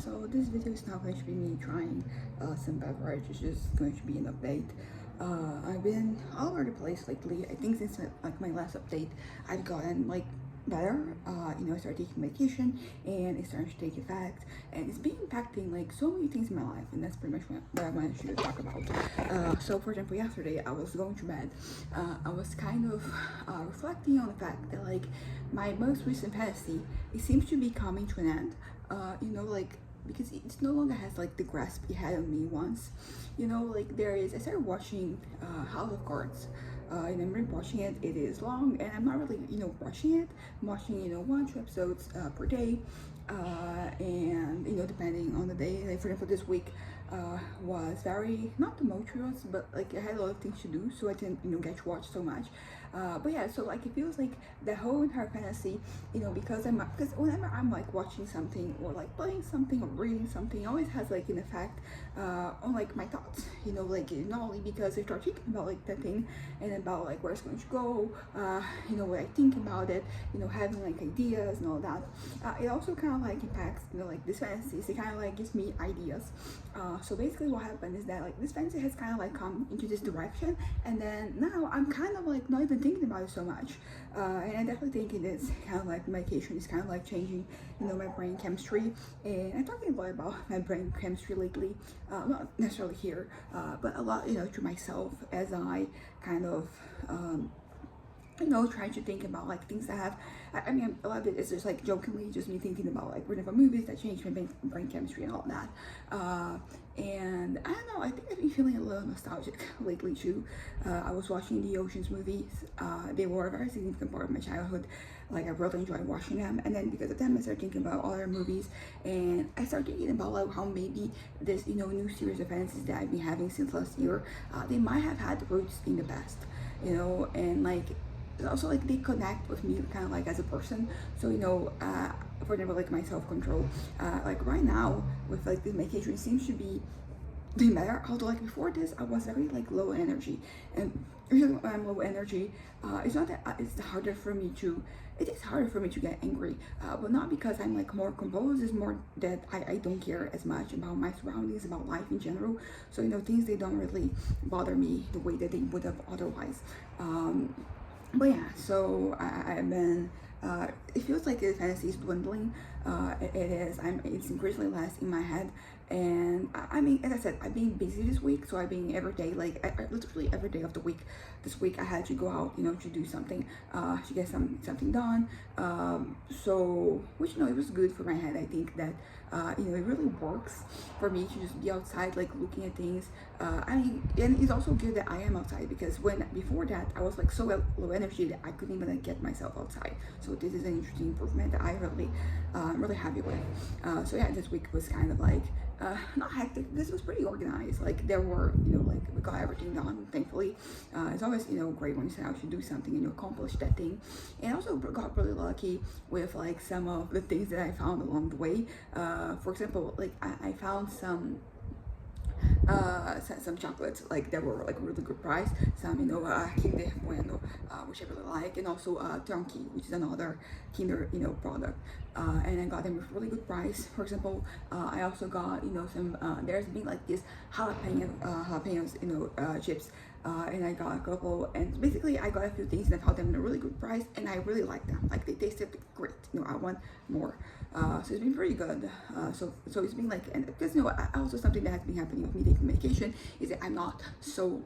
So this video is not going to be me trying some beverage. It's just going to be an update. I've been all over the place lately. I think since like my last update, I've gotten like better. I started taking medication and it started to take effect, and it's been impacting like so many things in my life, and that's pretty much what I wanted to talk about. So for example, yesterday I was going to bed. I was kind of reflecting on the fact that like my most recent fantasy, it seems to be coming to an end. Like because it no longer has like the grasp it had on me once. Like I started watching House of Cards. And I'm rewatching it. It is long, and I'm not really, rushing it. I'm watching, 1-2 episodes per day, and depending on the day. Like for example, this week was very not tumultuous, but like I had a lot of things to do, so I didn't, get to watch so much. But yeah, so like it feels like the whole entire fantasy, because whenever I'm like watching something or like playing something or reading something, it always has like an effect on like my thoughts. Like not only because I start thinking about like that thing and about like where it's going to go, what I think about it, having like ideas and all that. It also kind of like impacts, like this fantasy. It kind of like gives me ideas. So basically what happened is that like this fantasy has kind of like come into this direction, and then now I'm kind of like not even thinking about it so much. And I definitely think it is kind of like medication is kind of like changing, my brain chemistry. And I'm talking a lot about my brain chemistry lately, not necessarily here, but a lot, to myself as I kind of trying to think about like things that have, I mean, a lot of it is just like jokingly just me thinking about like whatever movies that changed my brain chemistry and all that. And I don't know, I think I've been feeling a little nostalgic lately too. I was watching the Oceans movies. They were a very significant part of my childhood. Like I really enjoyed watching them, and then because of them I started thinking about other movies, and I started thinking about like how maybe this new series of fantasies that I've been having since last year, they might have had roots in the past, and like also like they connect with me kind of like as a person. So for example, like my self-control, like right now with like the medication, it seems to be doing better. Although like before this I was very like low energy, and usually when I'm low energy, it's not that it is harder for me to get angry, but not because I'm like more composed. It's more that I don't care as much about my surroundings, about life in general. So things, they don't really bother me the way that they would have otherwise. But yeah, so I've been, it feels like the fantasy is dwindling. It is. It's increasingly less in my head. And I mean, as I said, I've been busy this week, so I've been every day, like literally every day of the week. This week I had to go out, to do something, to get something done. So which it was good for my head. I think that it really works for me to just be outside, like looking at things. I mean, and it's also good that I am outside, because before that I was like so low energy that I couldn't even like get myself outside. So this is an interesting improvement that I really, I'm really happy with. So yeah, this week was kind of like not hectic. This was pretty organized. Like there were, like we got everything done, thankfully. It's always, great when you set out to do something and you accomplish that thing. And also got really lucky with like some of the things that I found along the way. For example, like I found some chocolates like that were like really good price. Some Kinder Bueno, which I really like, and also Tonki, which is another Kinder product, and I got them with really good price. For example, I also got some there's been like this jalapenos chips, and I got a couple, and basically I got a few things and I found them at a really good price, and I really like them. Like they tasted great. I want more. So it's been pretty good. So it's been like, and because also something that has been happening with me taking medication is that I'm not so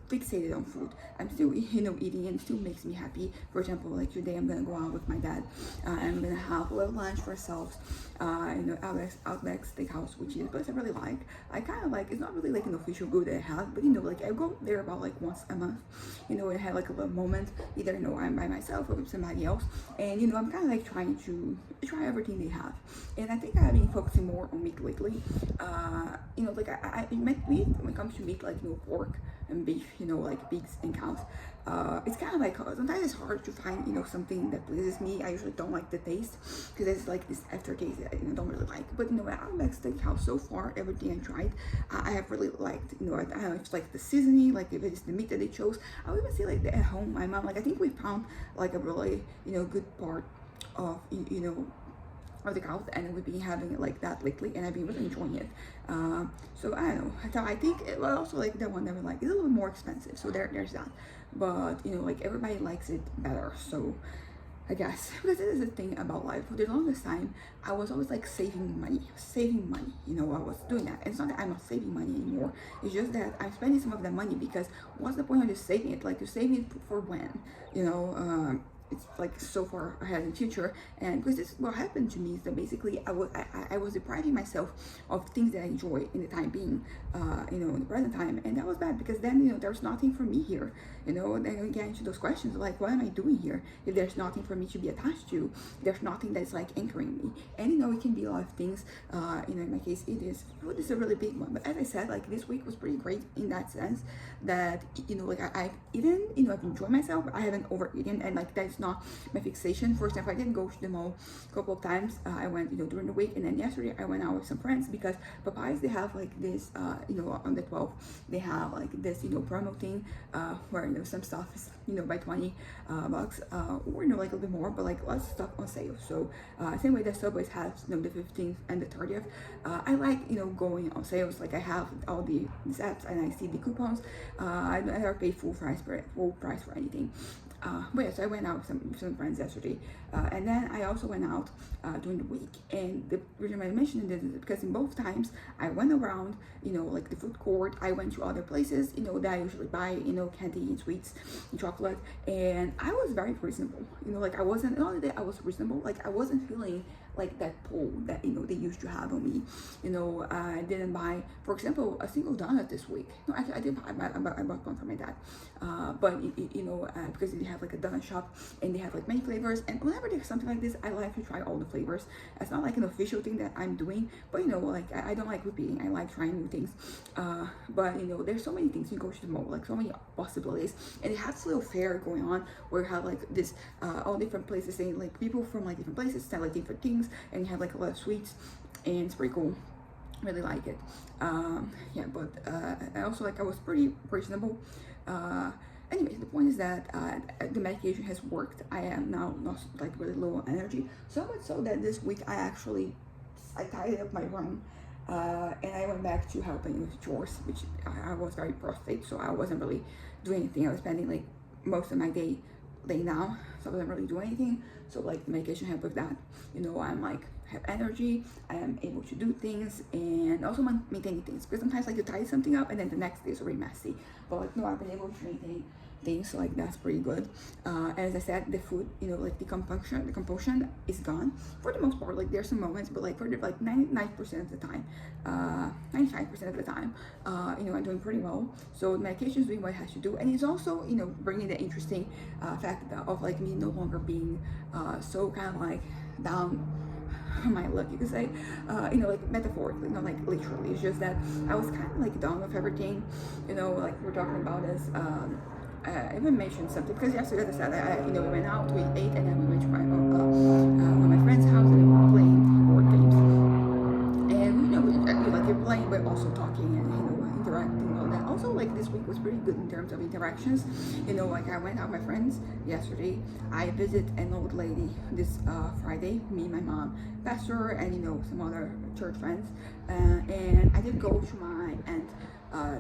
fixated on food. I'm still eating, and it still makes me happy. For example, like today I'm gonna go out with my dad, and I'm gonna have a little lunch for ourselves. Outback Steakhouse, which is a place I really like. I kind of like, it's not really like an official go that I have, but like I go there about like once a month. And I have like a little moment, either I'm by myself or with somebody else, and I'm kind of like trying to try everything they have. And I think I've been focusing more on meat lately. Like I meat, when it comes to meat, like pork and beef, like pigs and cows, it's kind of like sometimes it's hard to find something that pleases me. I usually don't like the taste, because there's like this aftertaste that I don't really like. But at Outback Steakhouse, so far everything I tried, I have really liked. I don't know if it's like the seasoning, like if it's the meat that they chose. I would even say like at home, my mom, like I think we found like a really good part of of the couch, and we've been having it like that lately, and I've been really enjoying it. So I don't know. So I think it was also like the one that we like is a little more expensive, so there's that. But you know, like everybody likes it better, so I guess, because it is a thing about life. For the longest time, I was always like saving money. You know, I was doing that. And it's not that I'm not saving money anymore. It's just that I'm spending some of that money because what's the point of just saving it? Like, you're saving it for when? You know, it's like so far ahead in the future. And because this, what happened to me is that basically I was depriving myself of things that I enjoy in the time being, you know, in the present time. And that was bad because then, you know, there's nothing for me here. You know, then we get into those questions like, what am I doing here if there's nothing for me to be attached to? There's nothing that's like anchoring me. And you know, it can be a lot of things. You know, in my case, food is a really big one. But as I said, like this week was pretty great in that sense that, you know, like I've eaten, you know, I've enjoyed myself. I haven't overeaten, and like that's not my fixation. For example, I didn't go to the mall a couple of times. I went, you know, during the week, and then yesterday I went out with some friends because Popeyes, they have like this, you know, on the 12th, they have like this, you know, promo thing where, you know, some stuff is, you know, by 20 bucks, or, you know, like a little bit more, but like lots of stuff on sale. So same way that Subway has, you know, the 15th and the 30th. I like, you know, going on sales. Like I have all these apps and I see the coupons. I never pay full price for anything. But yeah, so I went out with some friends yesterday, and then I also went out during the week. And the reason I mentioned this is because in both times I went around, you know, like the food court. I went to other places, you know, that I usually buy, you know, candy and sweets and chocolate, and I was very reasonable. You know, like I wasn't, not only that I was reasonable, like I wasn't feeling like that pull that, you know, they used to have on me. You know, I didn't buy, for example, a single donut this week. No, actually I did buy, I bought one for my dad, but you know, because they have like a donut shop and they have like many flavors, and whenever there's something like this, I like to try all the flavors. It's not like an official thing that I'm doing, but you know, like I don't like repeating. I like trying new things. But you know, there's so many things you go to the mall, like so many possibilities, and they have this little fair going on where you have like this all different places saying like people from like different places sell like different things, and you have like a lot of sweets, and it's pretty cool. Really like it. Yeah, but I also like I was pretty reasonable. Anyways, the point is that the medication has worked. I am now not like really low on energy, so much so that this week I tidied up my room, and I went back to helping with chores, which I was very prostate, so I wasn't really doing anything. I was spending like most of my day laying down, so I wasn't really doing anything. So like the medication helped with that. You know, I'm like have energy, I am able to do things, and also maintaining things, because sometimes like you tie something up and then the next day is already messy. But like no, I've been able to maintain things, so like that's pretty good. As I said, the food, you know, like the compulsion is gone for the most part. Like there's some moments, but like for the, like 99% of the time, 95% of the time, you know, I'm doing pretty well. So medication is doing what it has to do, and it's also, you know, bringing the interesting fact of like me no longer being so kind of like down my luck, you could say, you know, like metaphorically, not like literally. It's just that I was kind of like done with everything, you know, like we're talking about this. I even mentioned something because yesterday, as I said, you know, we went out, we ate, and then we went to my friend's house, and we were playing board games. And you know, like you're playing, but also talking and, you know, interacting and all that. Also, like this week was pretty good in terms of interactions. You know, like I went out with my friends yesterday. I visited an old lady this Friday. Me, my mom, pastor, and you know, some other church friends. And I did go to my aunt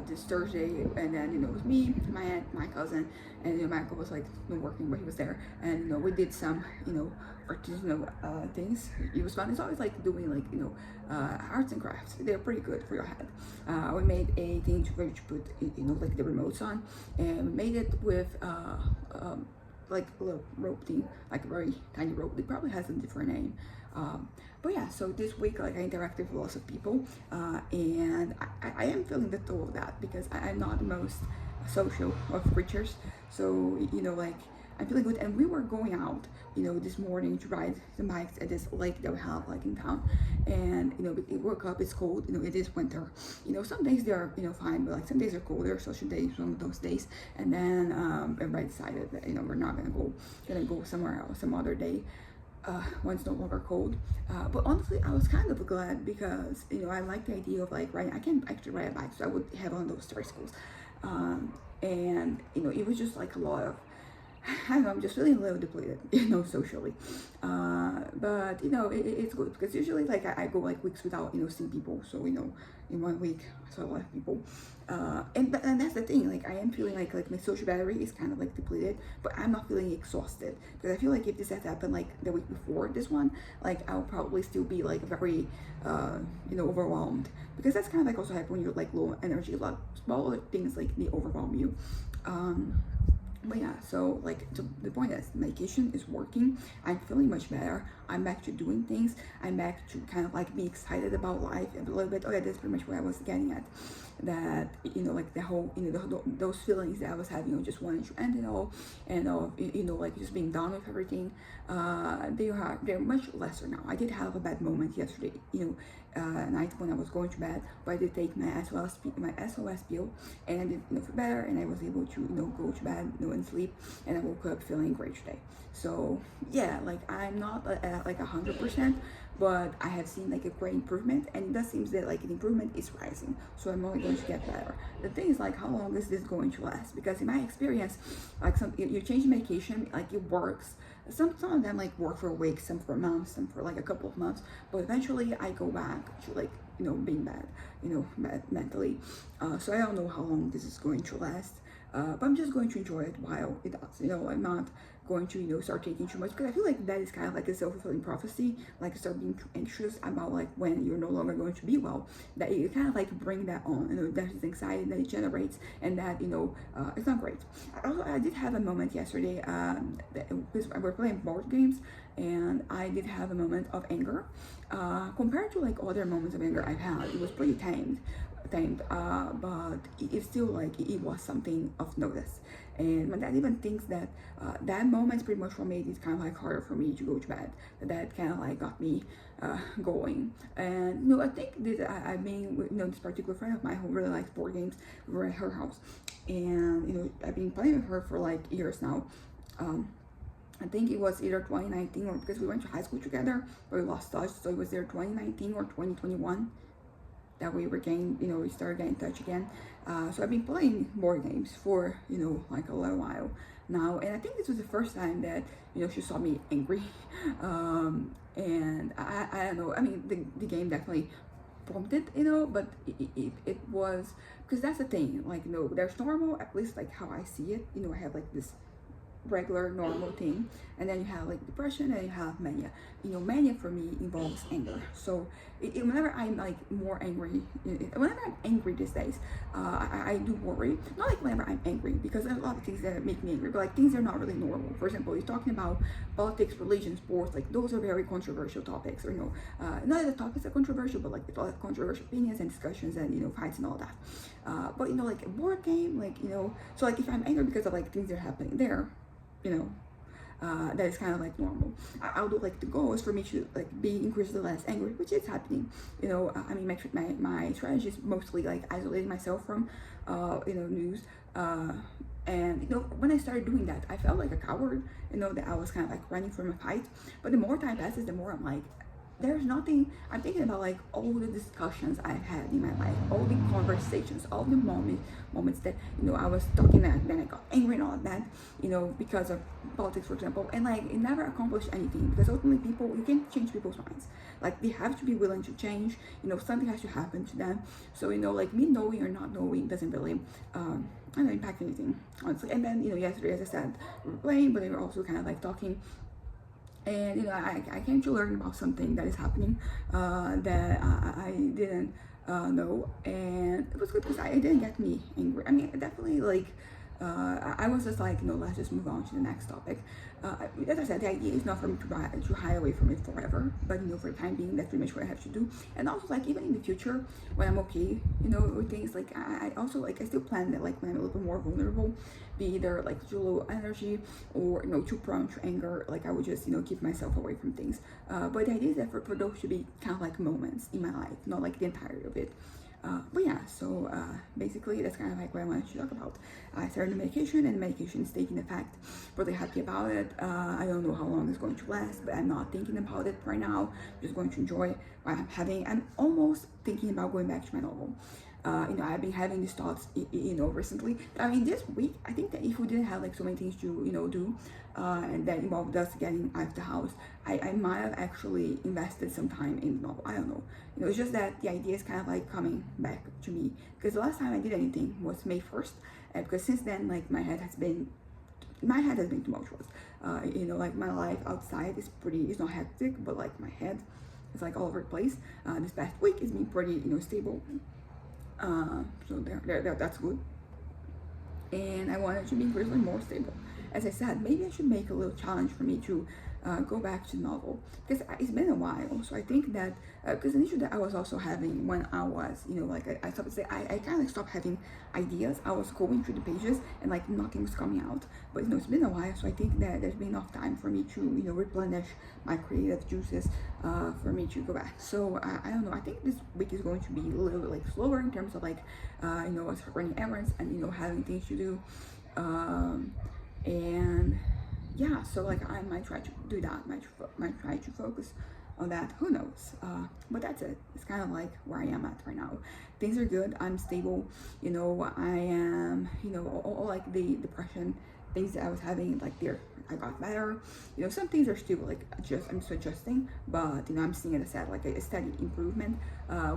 this Thursday, and then, you know, it was me, my aunt, my cousin, and you know, my uncle was like not working, but he was there, and you know, we did some, you know, artisanal things. It was fun. It's always like doing like, you know, arts and crafts. They're pretty good for your head. We made a thing to put, you know, like the remotes on, and we made it with like a little rope thing, like a very tiny rope. It probably has a different name. But yeah, so this week, like I interacted with lots of people, and I am feeling the toll of that because I'm not the most social of creatures. So, you know, like I'm feeling good. And we were going out, you know, this morning to ride the bikes at this lake that we have like in town. And, you know, we woke up, it's cold, you know, it is winter. You know, some days they're, you know, fine, but like some days are colder, so today is one of those days. And then everybody decided that, you know, we're not gonna go somewhere else some other day. When it's no longer cold, but honestly I was kind of glad because, you know, I like the idea of like riding. I can actually ride a bike, so I would have one of those tricycles, and you know, it was just like a lot of I don't know, I'm just feeling a little depleted, socially. But it's good because usually like I go like weeks without seeing people. So in 1 week I saw a lot of people. And that's the thing. Like I am feeling like my social battery is kind of like depleted, but I'm not feeling exhausted because I feel like if this had happened like the week before this one, like I'll probably still be like very overwhelmed, because that's kind of like also happen when you're like low energy. A lot small things like they overwhelm you. But yeah, so like the point is medication is working. I'm feeling much better. I'm back to doing things. I'm back to kind of like be excited about life a little bit. Oh yeah, that's pretty much what I was getting at. That like the whole those feelings that I was having of just wanting to end it all, and like just being done with everything. They're much lesser now. I did have a bad moment yesterday. Night when I was going to bed, but I did take my SOS pill, and I did feel better, and I was able to go to bed and sleep, and I woke up feeling great today. So yeah, like I'm not at like 100%, but I have seen like a great improvement, and it does seem that like the improvement is rising. So I'm only going to get better. The thing is like, how long is this going to last? Because in my experience, like you change medication, like it works. Some of them like work for a week, some for months, some for like a couple of months, but eventually I go back to like being bad, bad mentally. So I don't know how long this is going to last. But I'm just going to enjoy it while it does. I'm not going to start taking too much, because I feel like that is kind of like a self-fulfilling prophecy. Like start being too anxious about like when you're no longer going to be well, that you kind of like bring that on. There's this anxiety that it generates, and that it's not great. I did have a moment yesterday. Because we're playing board games, and I did have a moment of anger. Compared to like other moments of anger I've had, it was pretty tamed, but it's still like it was something of notice. And my dad even thinks that that moment pretty much what made it kind of like harder for me to go to bed. That kind of like got me going. And I think that I've been with this particular friend of mine who really likes board games. We were at her house, and I've been playing with her for like years now. I think it was either 2019, or because we went to high school together, but we lost touch. So it was either 2019 or 2021 that we we started getting in touch again. So I've been playing board games for like a little while now, and I think this was the first time that she saw me angry. And I don't know. I mean, the game definitely prompted, but it was, because that's the thing. Like there's normal, at least like how I see it. I have like this regular normal thing, and then you have like depression, and you have mania. Mania for me involves anger. So whenever I'm like more angry, whenever I'm angry these days, I do worry. Not like whenever I'm angry, because there's a lot of things that make me angry, but like things that are not really normal. For example, you're talking about politics, religion, sports, like those are very controversial topics, or not that the topics are controversial, but like a lot of controversial opinions and discussions, and fights and all that. But like a board game, like so like if I'm angry because of like things that are happening there, that is kind of like normal. Although like the goal is for me to like be increasingly less angry, which is happening. I mean, my strategy is mostly like isolating myself from news. And when I started doing that, I felt like a coward. That I was kind of like running from a fight. But the more time passes, the more I'm like, there's nothing. I'm thinking about like all the discussions I've had in my life, all the conversations, all the moments that I was talking, and then I got angry and all of that, because of politics, for example, and like it never accomplished anything, because ultimately you can't change people's minds. Like they have to be willing to change. Something has to happen to them. So like me knowing or not knowing doesn't really I don't know, impact anything, honestly. And then yesterday, as I said, we were playing, but they were also kind of like talking. And I came to learn about something that is happening that I didn't know, and it was good because it didn't get me angry. I mean, definitely like I was just like, let's just move on to the next topic. As I said, the idea is not for me to hide away from it forever, but for the time being, that's pretty much what I have to do. And also like even in the future, when I'm okay, with things, like I also like I still plan that like when I'm a little bit more vulnerable, be either like too low energy or too prone to anger, like I would just keep myself away from things. But the idea is that for those to be kind of like moments in my life, not like the entirety of it. But yeah, so basically that's kind of like what I wanted to talk about. I started the medication, and the medication is taking effect. Really happy about it. I don't know how long it's going to last, but I'm not thinking about it right now. I'm just going to enjoy what I'm having. I'm almost thinking about going back to my novel. You know, I've been having these thoughts, you know, recently. I mean, this week, I think that if we didn't have like so many things to, you know, do, and that involved us getting out of the house, I might have actually invested some time in the novel. I don't know. You know, it's just that the idea is kind of like coming back to me, because the last time I did anything was May 1st, because since then, like, my head has been tumultuous. You know, like, my life outside is pretty, it's not hectic, but like my head is like all over the place. This past week has been pretty, you know, stable. So that's good. And I wanted to be really more stable. As I said, maybe I should make a little challenge for me to go back to novel, because it's been a while. So I think that because an issue that I was also having when I was, you know, like, I stopped to say, I kind of stopped having ideas. I was going through the pages and like nothing was coming out. But you know, it's been a while, so I think that there's been enough time for me to, you know, replenish my creative juices, for me to go back. So I don't know. I think this week is going to be a little bit like slower in terms of like, you know, us running errands and, you know, having things to do. And yeah, so like I might try to do that, might try to focus on that, who knows. But that's it. It's kind of like where I am at right now. Things are good, I'm stable, you know. I am, you know, all like the depression things that I was having, like, I got better. You know, some things are still like I'm still adjusting, but you know, I'm seeing it as like a steady improvement,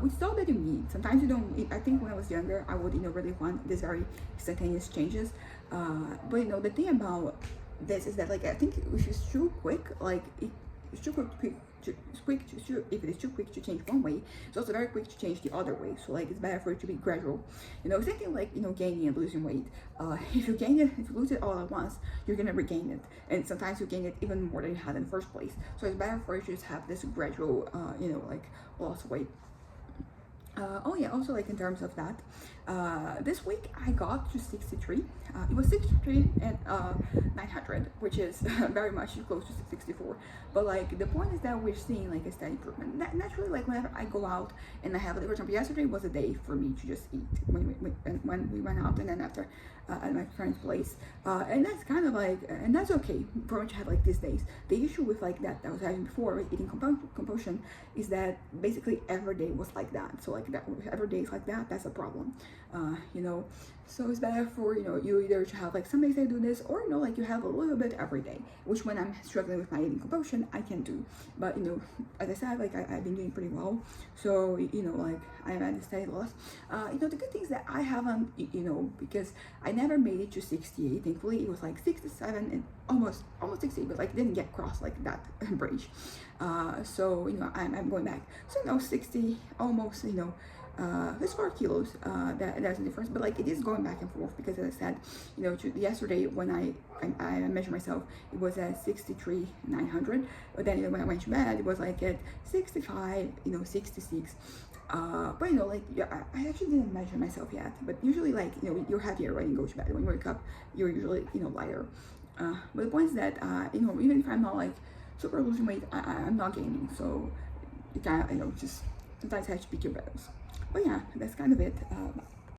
which is all that you need. Sometimes you don't. I think when I was younger, I would, you know, really want these very instantaneous changes, but you know, the thing about this is that, like, I think if it's too quick, like it's too if it is too quick to change one way, it's also very quick to change the other way. So like, it's better for it to be gradual. You know, same thing like, you know, gaining and losing weight. If you lose it all at once, you're gonna regain it, and sometimes you gain it even more than you had in the first place. So it's better for you to just have this gradual, you know, like, loss of weight. Oh yeah, also like in terms of that, this week I got to 63. It was 63 and 900, which is very much close to 64. But like, the point is that we're seeing like a steady improvement. Naturally, like, whenever I go out and I have, like, for example, yesterday was a day for me to just eat when we went out, and then after at my friend's place, and that's kind of like, and that's okay for me to have like these days. The issue with like that I was having before with eating compulsion is that basically every day was like that. So like, that every day is like that, that's a problem. You know, so it's better for, you know, you either to have like some days I do this, or, you know, like, you have a little bit every day, which when I'm struggling with my eating compulsion, I can do. But you know, as I said, like, I've been doing pretty well. So you know, like, I'm at a steady loss. You know, the good thing is that I haven't, you know, because I never made it to 68. Thankfully, it was like 67 and almost 68, but like, didn't get crossed like that bridge. So you know, I'm going back. So you know, 60 almost, you know. There's 4 kilos, that's the difference, but like, it is going back and forth, because as I said, you know, yesterday when I measured myself, it was at 63 900, but then, you know, when I went to bed, it was like at 65, you know, 66. But you know, like, yeah, I actually didn't measure myself yet, but usually, like, you know, you're heavier when you go to bed. When you wake up, you're usually, you know, lighter. But the point is that, you know, even if I'm not like super losing weight, I'm not gaining, so you kind of, you know, just sometimes have to pick your battles. But yeah, that's kind of it.